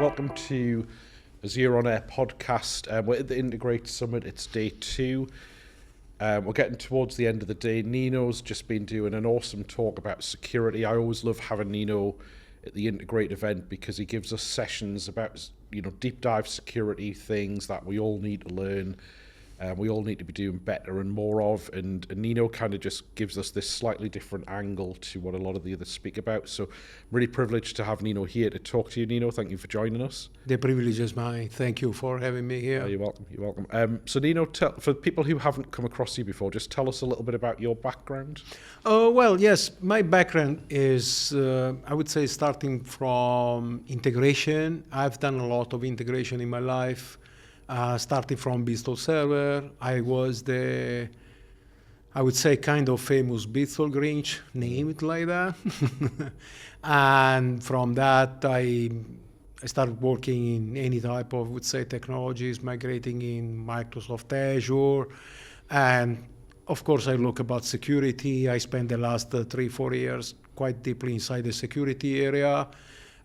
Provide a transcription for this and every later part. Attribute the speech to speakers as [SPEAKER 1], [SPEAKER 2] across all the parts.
[SPEAKER 1] Welcome to Azure On Air podcast. We're at the Integrate Summit. It's day 2. We're getting towards the end of the day. Nino's just been doing an awesome talk about security. I always love having Nino at the Integrate event because he gives us sessions about, deep dive security things that we all need to learn. We all need to be doing better and more of, and Nino kind of just gives us this slightly different angle to what a lot of the others speak about. So I'm really privileged to have Nino here to talk to you. Nino, thank you for joining us.
[SPEAKER 2] The privilege is mine. Thank you for having me here.
[SPEAKER 1] You're welcome. You're welcome. So Nino, for people who haven't come across you before, just tell us a little bit about your background.
[SPEAKER 2] Well, yes, my background is, I would say, starting from integration. I've done a lot of integration in my life. Starting from Bristol Server, I was I would say, kind of famous Bristol Grinch, name it like that. And from that, I started working in any type of, technologies, migrating in Microsoft Azure. And of course, I look about security. I spent the last 3-4 years quite deeply inside the security area.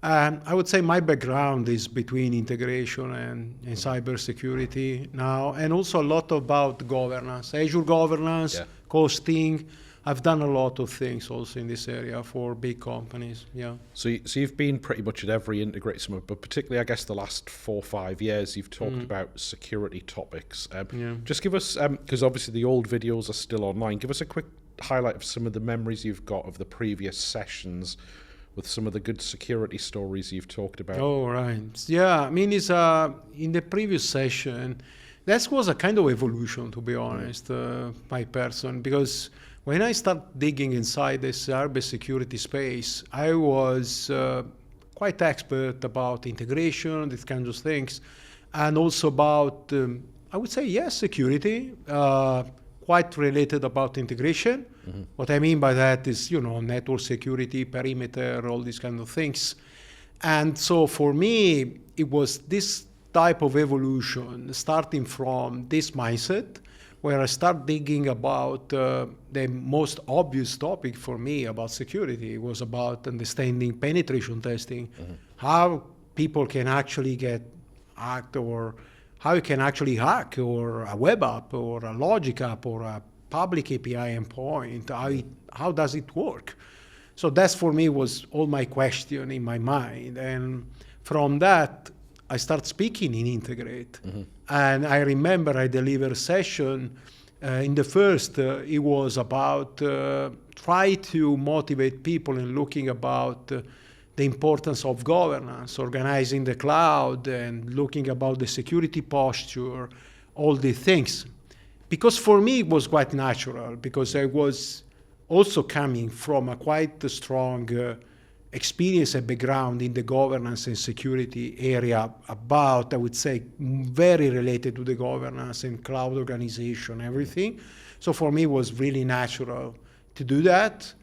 [SPEAKER 2] I would say my background is between integration and cybersecurity now, and also a lot about governance, Azure governance, hosting. I've done a lot of things also in this area for big companies. Yeah.
[SPEAKER 1] So you've been pretty much at every Integrate Summit, but particularly, I guess, the last 4 or 5 years, you've talked about security topics. Just give us, because obviously the old videos are still online, give us a quick highlight of some of the memories you've got of the previous sessions with some of the good security stories you've talked about.
[SPEAKER 2] Oh, right. Yeah, I mean, it's in the previous session, that was a kind of evolution, to be honest, my person, because when I started digging inside the cybersecurity space, I was quite expert about integration, these kinds of things, and also about, I would say, yes, security, quite related about integration. What I mean by that is, network security, perimeter, all these kind of things. And so for me, it was this type of evolution, starting from this mindset, where I start digging about the most obvious topic for me about security. It was about understanding penetration testing, how people can actually get hacked, or how you can actually hack or a web app or a logic app or a public API endpoint. How does it work? So that's, for me, was all my question in my mind. And from that, I start speaking in Integrate. And I remember I delivered a session. In the first, it was about try to motivate people in looking about the importance of governance, organizing the cloud, and looking about the security posture, all these things. Because for me, it was quite natural, because I was also coming from a quite strong experience and background in the governance and security area about, I would say, very related to the governance and cloud organization, everything. So for me, it was really natural to do that.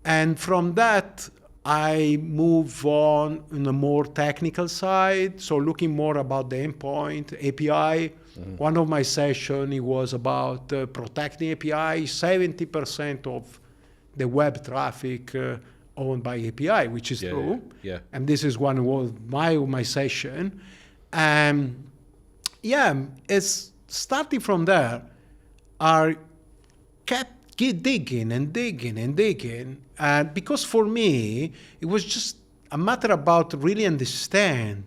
[SPEAKER 2] And from that, I move on the more technical side, so looking more about the endpoint, API. One of my sessions, it was about protecting API. 70% of the web traffic owned by API, which is true.
[SPEAKER 1] Yeah.
[SPEAKER 2] And this is one of my session. It's starting from there, I kept digging and digging and digging. And because for me, it was just a matter about really understand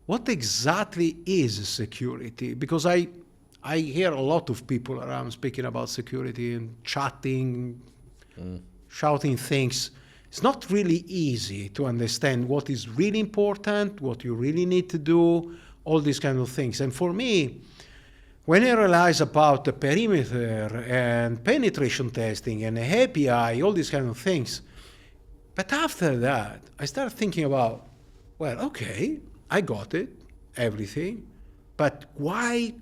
[SPEAKER 2] what exactly is security. Because I hear a lot of people around speaking about security and chatting, shouting things. It's not really easy to understand what is really important, what you really need to do, all these kind of things. And for me, when I realized about the perimeter and penetration testing and API, all these kind of things, but after that, I started thinking about, well, okay, I got it, everything, but why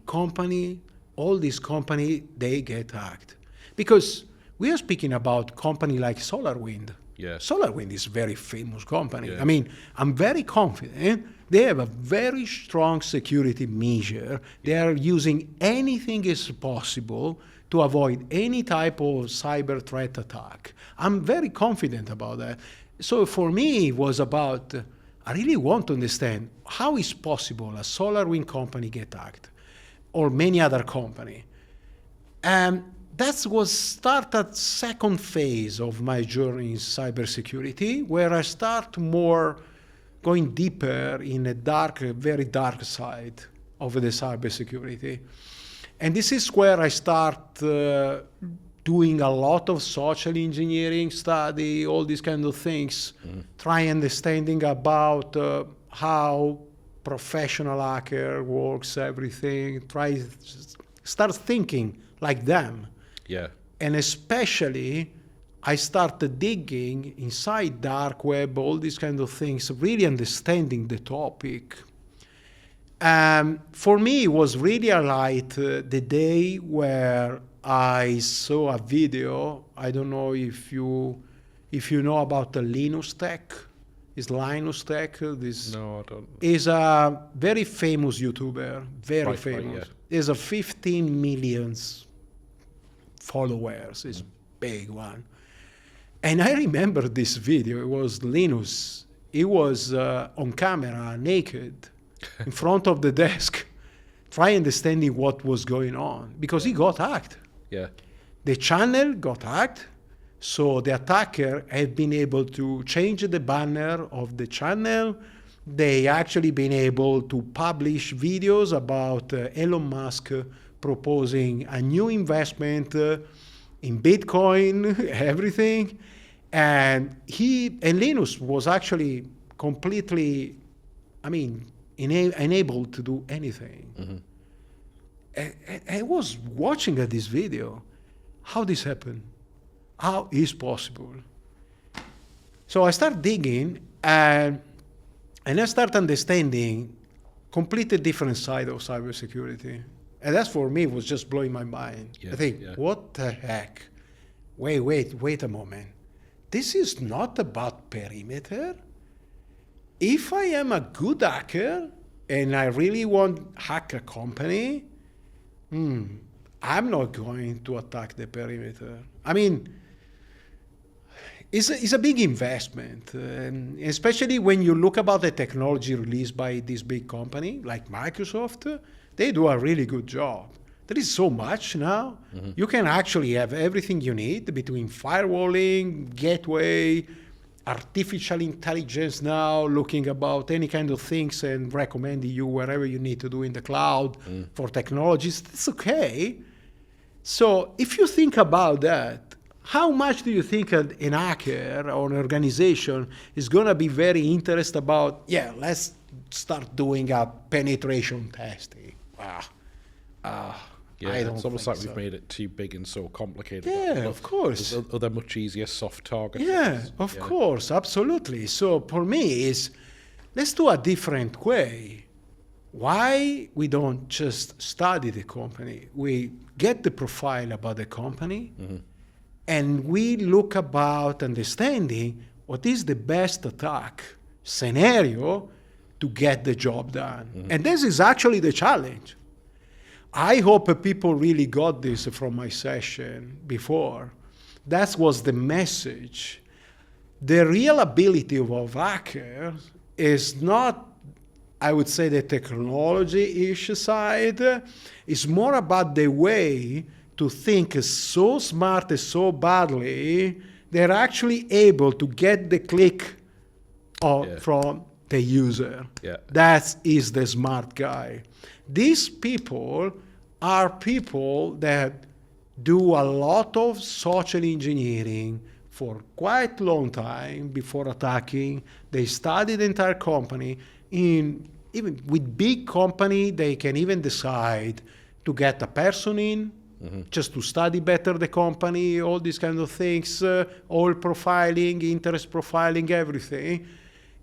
[SPEAKER 2] all these companies, they get hacked? Because we are speaking about company like SolarWind.
[SPEAKER 1] Yeah.
[SPEAKER 2] SolarWind is a very famous company.
[SPEAKER 1] Yeah.
[SPEAKER 2] I mean, I'm very confident they have a very strong security measure. They are using anything is possible to avoid any type of cyber threat attack. I'm very confident about that. So for me, it was about I really want to understand how is possible a solar wind company get hacked, or many other company. And that was started second phase of my journey in cybersecurity, where I start more going deeper in a dark, very dark side of the cybersecurity. And this is where I start doing a lot of social engineering study, all these kind of things, try understanding about how professional hacker works, everything, start thinking like them.
[SPEAKER 1] Yeah.
[SPEAKER 2] And especially, I started digging inside dark web, all these kind of things, really understanding the topic. For me, it was really a light the day where I saw a video. I don't know if you know about the Linus Tech. Is Linus Tech?
[SPEAKER 1] No, I don't.
[SPEAKER 2] Is a very famous YouTuber, very
[SPEAKER 1] Right,
[SPEAKER 2] famous.
[SPEAKER 1] yeah.
[SPEAKER 2] Is a 15 million followers. It's big one. And I remember this video. It was Linus. He was on camera, naked, in front of the desk, trying understanding what was going on, because he got hacked.
[SPEAKER 1] Yeah.
[SPEAKER 2] The channel got hacked, so the attacker had been able to change the banner of the channel. They actually been able to publish videos about Elon Musk proposing a new investment in Bitcoin, everything. And Linus was actually completely, unable to do anything. I was watching this video. How this happened? How is possible? So I start digging and I start understanding completely different side of cybersecurity. And that for me was just blowing my mind.
[SPEAKER 1] Yeah,
[SPEAKER 2] I think,
[SPEAKER 1] yeah.
[SPEAKER 2] what the heck? Wait a moment. This is not about perimeter. If I am a good hacker and I really want to hack a company, I'm not going to attack the perimeter. It's a big investment, and especially when you look about the technology released by this big company like Microsoft, they do a really good job. There is so much now. You can actually have everything you need between firewalling, gateway, artificial intelligence now, looking about any kind of things and recommending you wherever you need to do in the cloud for technologies. It's okay. So if you think about that, how much do you think an hacker or an organization is going to be very interested about, let's start doing a penetration testing?
[SPEAKER 1] Yeah,
[SPEAKER 2] I don't
[SPEAKER 1] it's almost
[SPEAKER 2] think
[SPEAKER 1] like we've
[SPEAKER 2] so.
[SPEAKER 1] made it too big and so complicated.
[SPEAKER 2] Yeah,
[SPEAKER 1] There's
[SPEAKER 2] of course.
[SPEAKER 1] other much easier soft targets.
[SPEAKER 2] Yeah, of course, absolutely. So for me, let's do a different way. Why we don't just study the company? We get the profile about the company, and we look about understanding what is the best attack scenario to get the job done. And this is actually the challenge. I hope people really got this from my session before. That was the message. The real ability of hackers is not, I would say, the technology-ish side. It's more about the way to think so smart and so badly, they're actually able to get the click from the user.
[SPEAKER 1] Yeah.
[SPEAKER 2] That is the smart guy. These people are people that do a lot of social engineering for quite a long time before attacking. They study the entire company. Even with big company, they can even decide to get a person in just to study better the company, all these kind of things, all profiling, interest profiling, everything.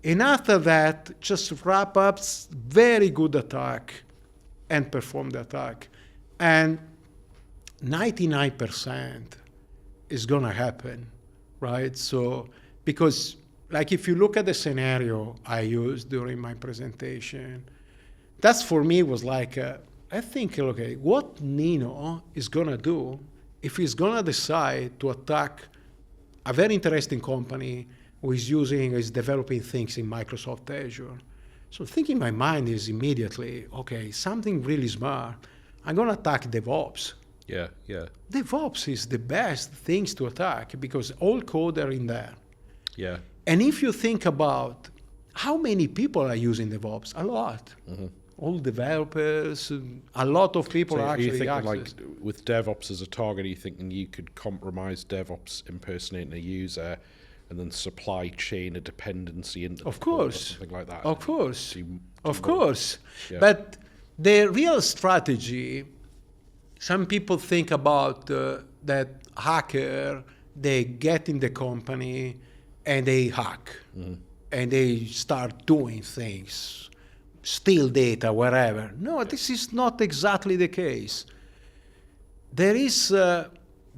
[SPEAKER 2] And after that, just wrap up very good attack and perform the attack. And 99% is going to happen, right? So, because like if you look at the scenario I used during my presentation, that's for me was like, I think, okay, what Nino is going to do if he's going to decide to attack a very interesting company who is developing things in Microsoft Azure. So thinking in my mind is immediately, okay, something really smart. I'm going to attack DevOps.
[SPEAKER 1] Yeah, yeah.
[SPEAKER 2] DevOps is the best things to attack because all code are in there.
[SPEAKER 1] Yeah.
[SPEAKER 2] And if you think about how many people are using DevOps, a lot. Mm-hmm. All developers, a lot of people
[SPEAKER 1] So
[SPEAKER 2] are
[SPEAKER 1] are you
[SPEAKER 2] actually
[SPEAKER 1] thinking like
[SPEAKER 2] access.
[SPEAKER 1] with DevOps as a target, are you thinking you could compromise DevOps impersonating a user and then supply chain a dependency into
[SPEAKER 2] Of
[SPEAKER 1] the code or
[SPEAKER 2] course.
[SPEAKER 1] something like that?
[SPEAKER 2] Of course.
[SPEAKER 1] Do
[SPEAKER 2] Of
[SPEAKER 1] more?
[SPEAKER 2] course.
[SPEAKER 1] Yeah.
[SPEAKER 2] But the real strategy, some people think about that hacker, they get in the company and they hack. Mm-hmm. And they start doing things, steal data, wherever. No, this is not exactly the case. There is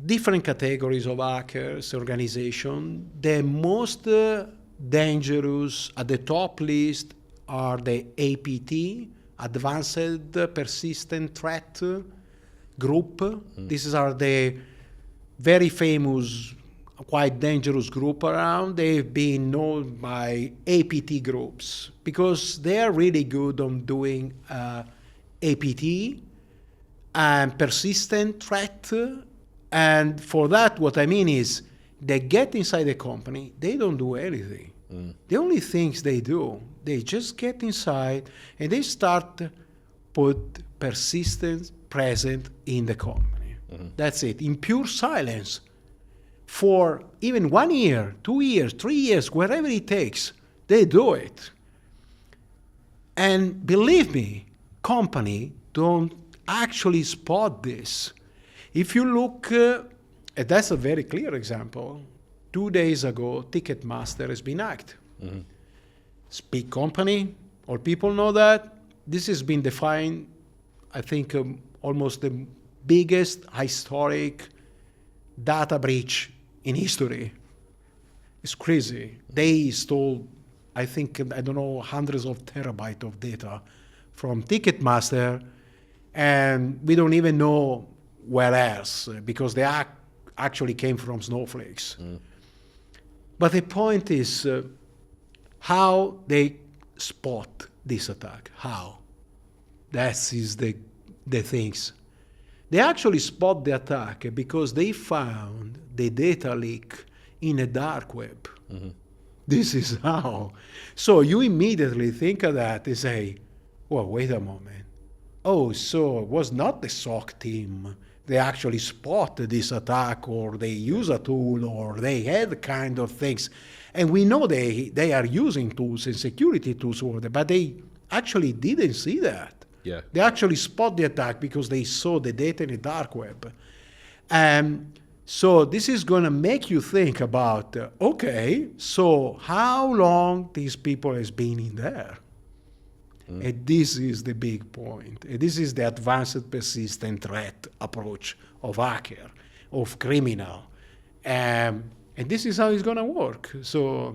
[SPEAKER 2] different categories of hackers, organization. The most dangerous at the top list are the APT, Advanced Persistent Threat Group. These are the very famous, quite dangerous group around. They've been known by APT groups because they are really good on doing APT and persistent threat. And for that, what I mean is they get inside the company, they don't do anything. The only things they do, they just get inside and they start put persistence present in the company. Mm-hmm. That's it, in pure silence. For even 1 year, 2 years, 3 years, wherever it takes, they do it. And believe me, company don't actually spot this. If you look, that's a very clear example. 2 days ago, Ticketmaster has been hacked. Mm-hmm. It's a big company, all people know that. This has been defined, I think, almost the biggest historic data breach in history. It's crazy. They stole, I think, I don't know, hundreds of terabytes of data from Ticketmaster, and we don't even know where else, because they actually came from snowflakes. But the point is how they spot this attack. How? That is the things. They actually spot the attack because they found the data leak in a dark web. Mm-hmm. This is how. So you immediately think of that and say, well, wait a moment. Oh, so it was not the SOC team. They actually spot this attack, or they use a tool, or they had kind of things. And we know they are using tools and security tools for that, but they actually didn't see that.
[SPEAKER 1] Yeah.
[SPEAKER 2] They actually spot the attack because they saw the data in the dark web. So this is going to make you think about, okay, so how long these people has been in there? And this is the big point. And this is the advanced persistent threat approach of hacker, of criminal. And this is how it's going to work. So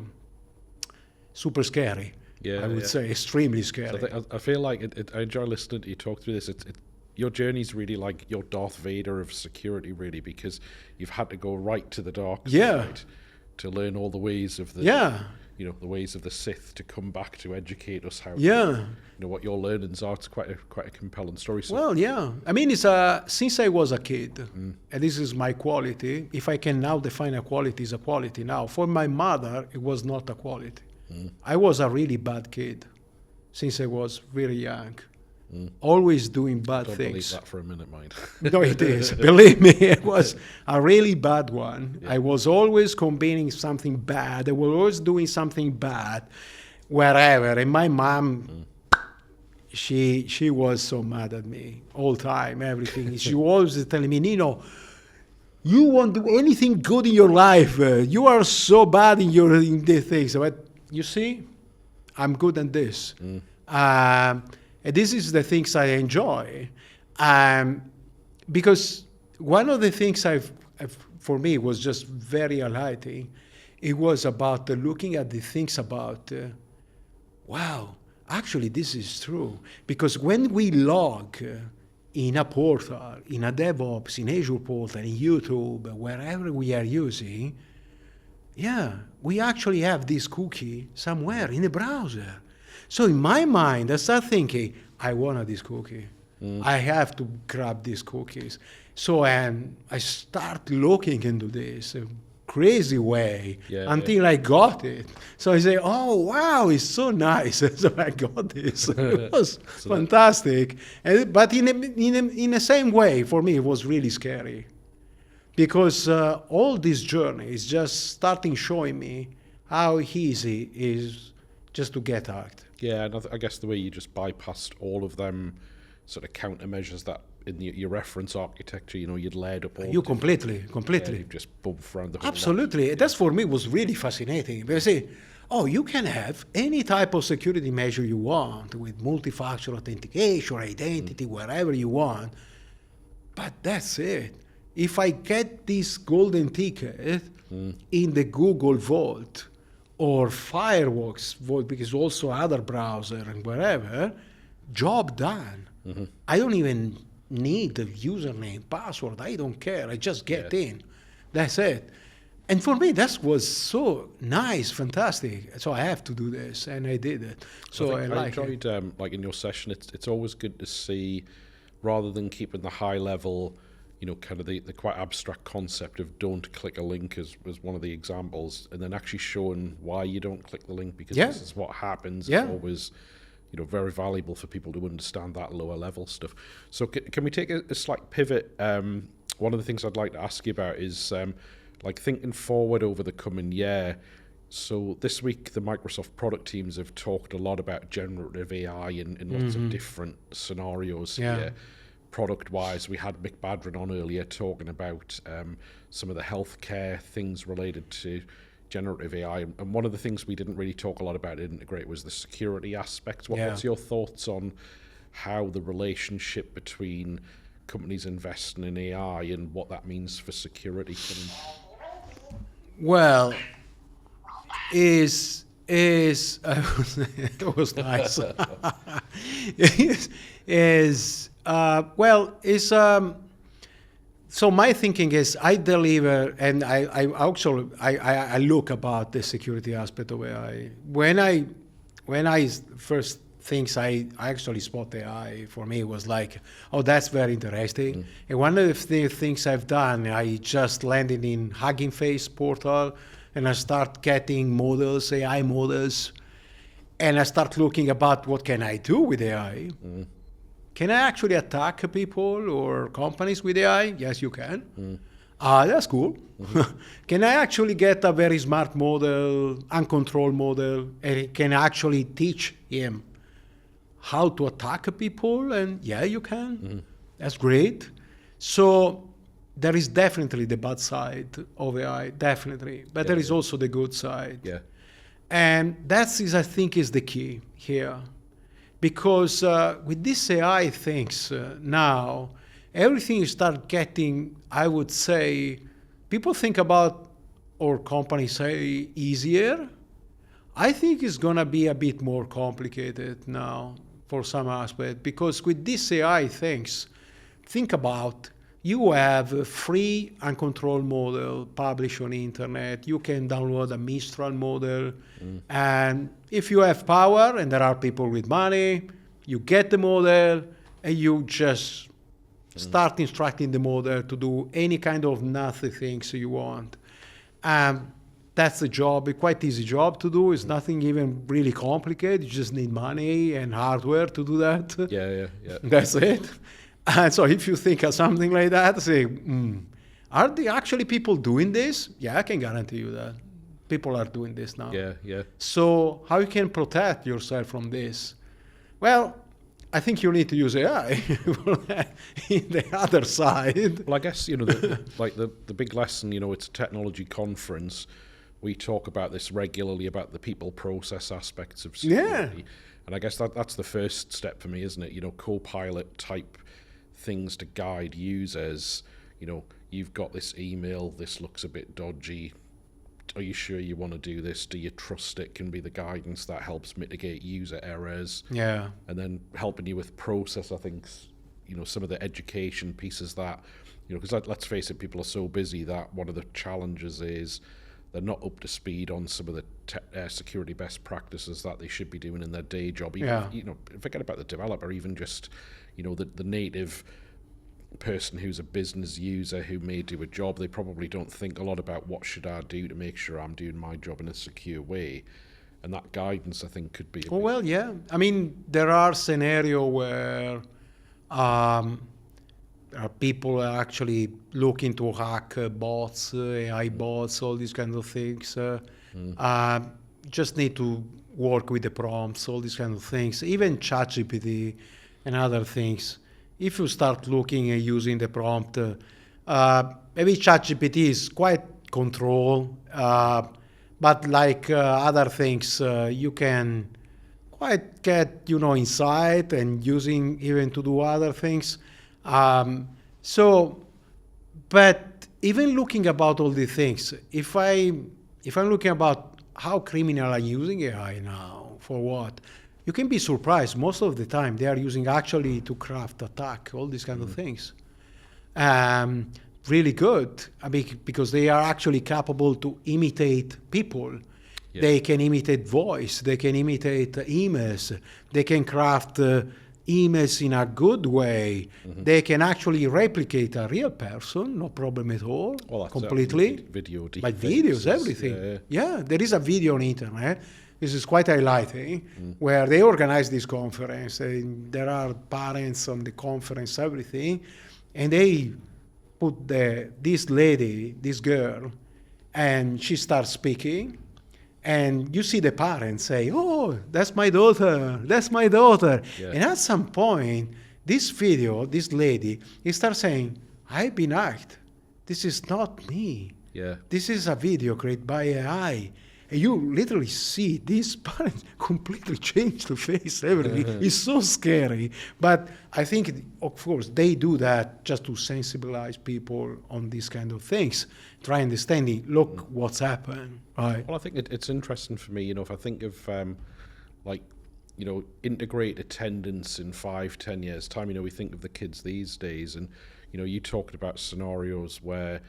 [SPEAKER 2] super scary.
[SPEAKER 1] Yeah,
[SPEAKER 2] I would say extremely scary.
[SPEAKER 1] So I feel like I enjoy listening to you talk through this. Your journey's really like your Darth Vader of security, really, because you've had to go right to the dark side to learn all the ways of the the ways of the Sith, to come back to educate us how what your learnings are. It's quite a compelling story. So.
[SPEAKER 2] Well, yeah. I mean, it's since I was a kid, and this is my quality. If I can now define a quality, is a quality now. For my mother, it was not a quality. I was a really bad kid since I was very young. Always doing bad
[SPEAKER 1] Don't
[SPEAKER 2] things.
[SPEAKER 1] believe that for a minute, mind.
[SPEAKER 2] No, it is. Believe me, it was a really bad one. Yeah. I was always combining something bad. I was always doing something bad wherever. And my mom, she was so mad at me all the time, everything. She was always telling me, Nino, you won't do anything good in your life. You are so bad in the things. But you see, I'm good at this. And this is the things I enjoy, because one of the things for me was just very highlighting. It was about looking at the things about, wow, actually this is true. Because when we log in a portal, in a DevOps, in Azure portal, in YouTube, wherever we are using, yeah, we actually have this cookie somewhere in the browser. So in my mind, I start thinking, I want this cookie. I have to grab these cookies. So I start looking into this crazy way until I got it. So I say, oh, wow, it's so nice. So I got this. It was fantastic. But in the same way, for me, it was really scary. Because all this journey is just starting showing me how easy it is just to get hacked.
[SPEAKER 1] Yeah, and I guess the way you just bypassed all of them sort of countermeasures that in your reference architecture, you'd laid up all.
[SPEAKER 2] You completely.
[SPEAKER 1] Yeah, you've just bumped around the whole
[SPEAKER 2] Absolutely. That's for me was really fascinating. They say, oh, you can have any type of security measure you want with multi-factor authentication, identity, wherever you want. But that's it. If I get this golden ticket in the Google Vault or Firefox Vault, because also other browser and wherever, job done. I don't even need the username, password. I don't care. I just get in. That's it. And for me, that was so nice, fantastic. So I have to do this, and I did it. So I
[SPEAKER 1] enjoyed, like in your session, it's always good to see, rather than keeping the high level, kind of the quite abstract concept of don't click a link as one of the examples, and then actually showing why you don't click the link, because this is what happens. It's always, very valuable for people to understand that lower level stuff. So can we take a slight pivot? One of the things I'd like to ask you about is like thinking forward over the coming year. So this week, the Microsoft product teams have talked a lot about generative AI in lots of different scenarios here. Product-wise, we had Mick Badron on earlier talking about some of the healthcare things related to generative AI. And one of the things we didn't really talk a lot about in Integrate was the security aspects. What's your thoughts on how the relationship between companies investing in AI and what that means for security?
[SPEAKER 2] Well, it was nice. So my thinking is I deliver, and I look about the security aspect of AI. When I first things I actually spot AI, for me was like, oh, that's very interesting. And one of the things I've done, I just landed in Hugging Face portal, and I start getting models, AI models, and I start looking about what can I do with AI. Can I actually attack people or companies with AI? Yes, you can. That's cool. Can I actually get a very smart model, uncontrolled model, and can actually teach him how to attack people? And yeah, you can. That's great. So there is definitely the bad side of AI, definitely. But there is also the good side.
[SPEAKER 1] Yeah.
[SPEAKER 2] And that is, I think, is the key here. Because with this AI things now, everything start getting, I would say, people think about, or companies say, easier. I think it's going to be a bit more complicated now for some aspect, because with this AI things, think about, you have a free uncontrolled model published on the internet. You can download a Mistral model. And if you have power, and there are people with money, you get the model, and you just start instructing the model to do any kind of nasty things you want. That's the job, a quite easy job to do. It's nothing even really complicated. You just need money and hardware to do that.
[SPEAKER 1] Yeah.
[SPEAKER 2] That's it. And so if you think of something like that, say, are there actually people doing this? Yeah, I can guarantee you that. People are doing this now.
[SPEAKER 1] Yeah.
[SPEAKER 2] So how you can protect yourself from this? Well, I think you need to use AI in the other side.
[SPEAKER 1] Well, I guess, the big lesson, it's a technology conference. We talk about this regularly, about the people process aspects of security.
[SPEAKER 2] Yeah.
[SPEAKER 1] And I guess that's the first step for me, isn't it? Co-pilot type things to guide users. You've got this email, this looks a bit dodgy. Are you sure you want to do this? Do you trust it? Can be the guidance that helps mitigate user errors.
[SPEAKER 2] Yeah.
[SPEAKER 1] And then helping you with process, I think, some of the education pieces that, because let's face it, people are so busy that one of the challenges is they're not up to speed on some of the security best practices that they should be doing in their day job. Even, forget about the developer, even just, the native person who's a business user who may do a job, they probably don't think a lot about what should I do to make sure I'm doing my job in a secure way. And that guidance, I think, could be
[SPEAKER 2] yeah. I mean, there are scenarios where people are actually looking to hack bots, AI bots, all these kind of things. Just need to work with the prompts, all these kind of things. Even ChatGPT and other things. If you start looking and using the prompt, maybe ChatGPT is quite controlled, but like other things, you can quite get, insight and using even to do other things. But even looking about all these things, if I'm looking about how criminals are using AI now, for what, you can be surprised. Most of the time, they are using actually to craft attack, all these kind of things. Really good, because they are actually capable to imitate people. Yeah. They can imitate voice. They can imitate emails. They can craft emails in a good way. They can actually replicate a real person, no problem at all, completely.
[SPEAKER 1] Video deepfakes.
[SPEAKER 2] By videos, everything. Yeah, there is a video on the internet. This is quite highlighting, where they organize this conference. And there are parents on the conference, everything. And they put this lady, this girl, and she starts speaking. And you see the parents say, "Oh, that's my daughter, that's my daughter." Yeah. And at some point, this video, this lady, starts saying, "I've been hacked. This is not me.
[SPEAKER 1] Yeah.
[SPEAKER 2] This is a video created by AI." And you literally see these parents completely change the face, everything. It's so scary. But I think, of course, they do that just to sensibilize people on these kind of things, try understanding, look what's happened. Right.
[SPEAKER 1] Well, I think it's interesting for me, if I think of integrate attendance in 5-10 years time, we think of the kids these days, and, you talked about scenarios where,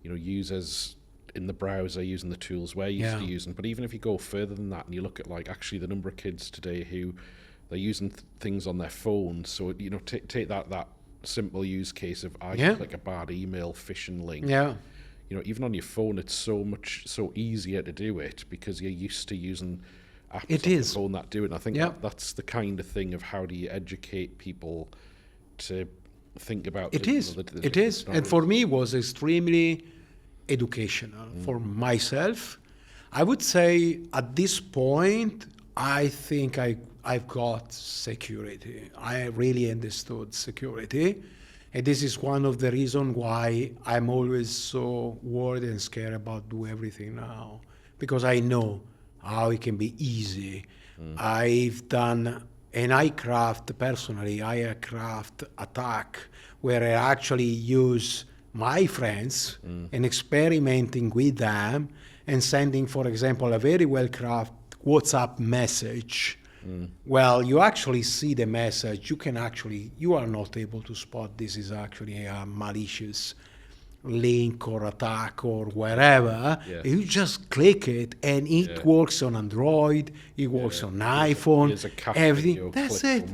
[SPEAKER 1] users in the browser using the tools we're used to using. But even if you go further than that and you look at actually the number of kids today who they're using things on their phones. So, take that simple use case of click a bad email phishing link.
[SPEAKER 2] Yeah.
[SPEAKER 1] Even on your phone, it's so easier to do it because you're used to using apps on your phone that do it. And I think that's the kind of thing of how do you educate people to think about
[SPEAKER 2] it. It is. And for me, it was extremely educational for myself. I would say at this point, I think I've got security. I really understood security. And this is one of the reasons why I'm always so worried and scared about do everything now. Because I know how it can be easy. I've done, and I craft attack where I actually use my friends and experimenting with them and sending, for example, a very well-crafted WhatsApp message. Well, you actually see the message. You are not able to spot this is actually a malicious link or attack or wherever. Yeah. You just click it and it works on Android, it works on iPhone, everything. That's it.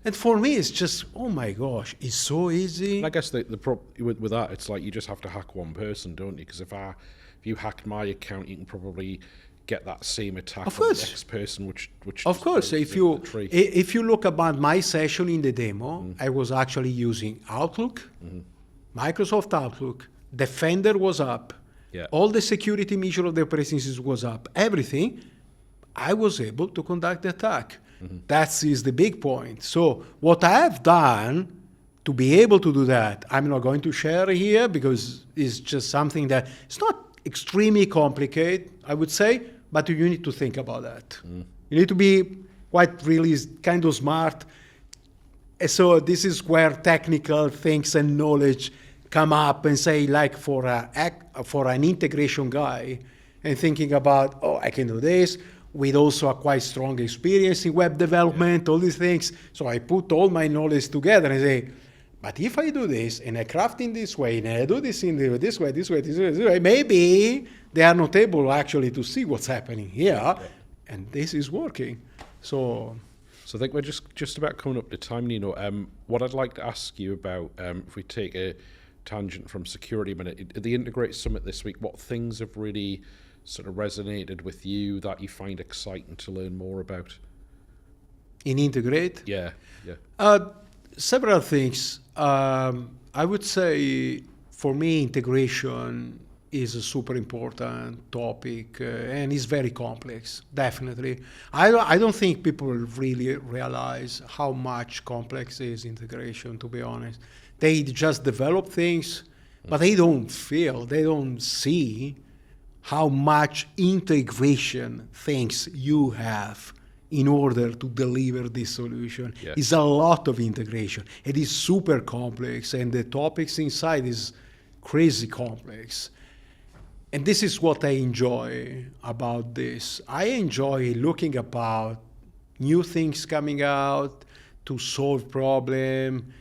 [SPEAKER 2] And for me, it's just, oh my gosh, it's so easy.
[SPEAKER 1] And I guess the problem with that, it's like you just have to hack one person, don't you? Because if you hacked my account, you can probably get that same attack on the next person, which
[SPEAKER 2] of course, if you look about my session in the demo, I was actually using Outlook, Microsoft Outlook, Defender was up, all the security measure of the operating system was up, everything, I was able to conduct the attack. That is the big point. So what I have done to be able to do that, I'm not going to share here because it's just something that it's not extremely complicated, I would say, but you need to think about that. You need to be quite really kind of smart. So this is where technical things and knowledge come up and say, like for an integration guy and thinking about, oh, I can do this, with also a quite strong experience in web development, all these things. So I put all my knowledge together and say, but if I do this and I craft in this way and I do this in this way, maybe they are not able actually to see what's happening here, and this is working. So
[SPEAKER 1] I think we're just about coming up to time, Nino. What I'd like to ask you about, if we take a tangent from security a minute, at the Integrate Summit this week, what things have really sort of resonated with you that you find exciting to learn more about?
[SPEAKER 2] in Integrate,
[SPEAKER 1] Yeah.
[SPEAKER 2] several things. I would say for me, integration is a super important topic and is very complex, definitely. I don't think people really realize how much complex is integration, to be honest. They just develop things, but they don't see how much integration things you have in order to deliver this solution.
[SPEAKER 1] Yeah.
[SPEAKER 2] It's a lot of integration. It is super complex, and the topics inside is crazy complex. And this is what I enjoy about this. I enjoy looking about new things coming out to solve problem.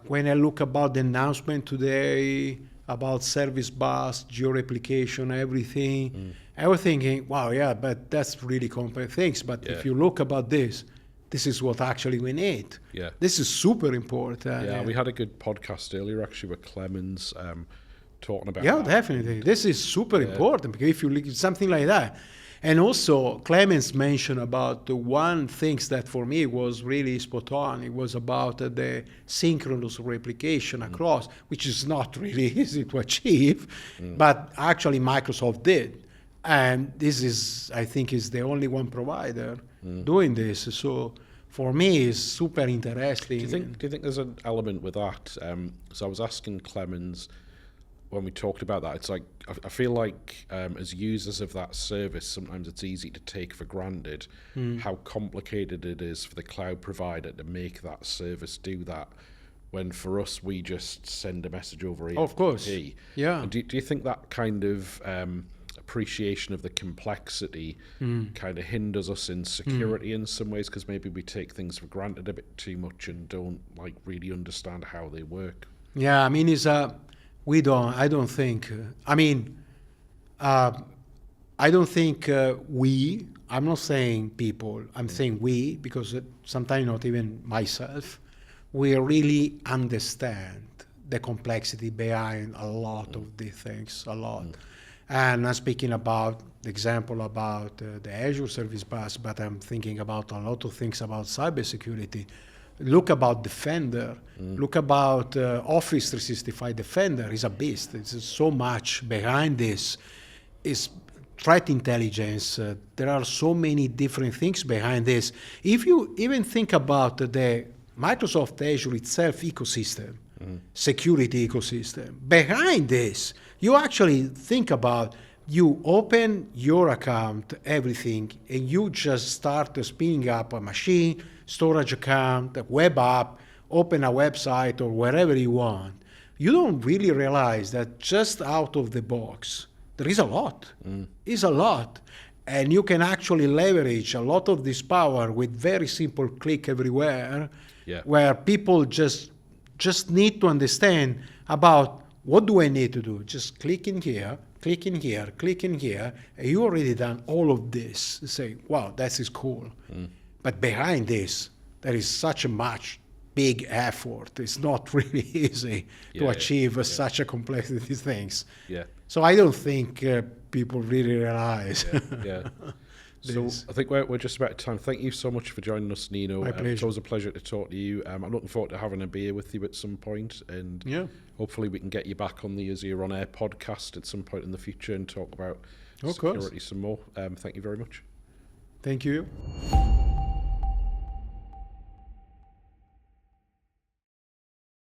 [SPEAKER 2] When I look about the announcement today about service bus, geo-replication, everything, I was thinking, wow, yeah, but that's really complex things. But if you look about this is what actually we need.
[SPEAKER 1] Yeah.
[SPEAKER 2] This is super important.
[SPEAKER 1] Yeah, we had a good podcast earlier actually with Clemens talking about
[SPEAKER 2] Yeah,
[SPEAKER 1] that.
[SPEAKER 2] definitely. This is super important because if you look at something like that. And also, Clemens mentioned about the one things that for me was really spot on. It was about the synchronous replication across, which is not really easy to achieve, but actually Microsoft did. And this is, I think, is the only one provider doing this. So for me, it's super interesting.
[SPEAKER 1] Do you think there's an element with that? So I was asking Clemens when we talked about that, it's like, I feel like as users of that service, sometimes it's easy to take for granted how complicated it is for the cloud provider to make that service do that, when for us, we just send a message over HTTP.
[SPEAKER 2] Of course, yeah.
[SPEAKER 1] Do you think that kind of appreciation of the complexity kind of hinders us in security in some ways, because maybe we take things for granted a bit too much and don't like really understand how they work?
[SPEAKER 2] Yeah, I mean, I don't think I'm not saying people, I'm saying we, because sometimes not even myself, we really understand the complexity behind a lot of these things, a lot. And I'm speaking about the example about the Azure Service Bus, but I'm thinking about a lot of things about cybersecurity. Look about Defender. Look about Office 365 Defender. Is a beast. There's so much behind this. Is threat intelligence. There are so many different things behind this. If you even think about the Microsoft Azure itself ecosystem, security ecosystem, behind this, you actually think about, you open your account, everything, and you just start spinning up a machine, storage account, a web app, open a website or wherever you want. You don't really realize that just out of the box, there is a lot. It's a lot. And you can actually leverage a lot of this power with very simple click everywhere, where people just need to understand about what do I need to do. Just click in here, click in here, click in here, and you already done all of this. You say, wow, that is cool. But behind this, there is such a much big effort. It's not really easy to achieve such a complexity things. So I don't think people really realize.
[SPEAKER 1] So I think we're just about time. Thank you so much for joining us, Nino.
[SPEAKER 2] My pleasure.
[SPEAKER 1] It's always a pleasure to talk to you. I'm looking forward to having a beer with you at some point, and hopefully we can get you back on the Azure On Air podcast at some point in the future and talk about security some more. Thank you very much.
[SPEAKER 2] Thank you.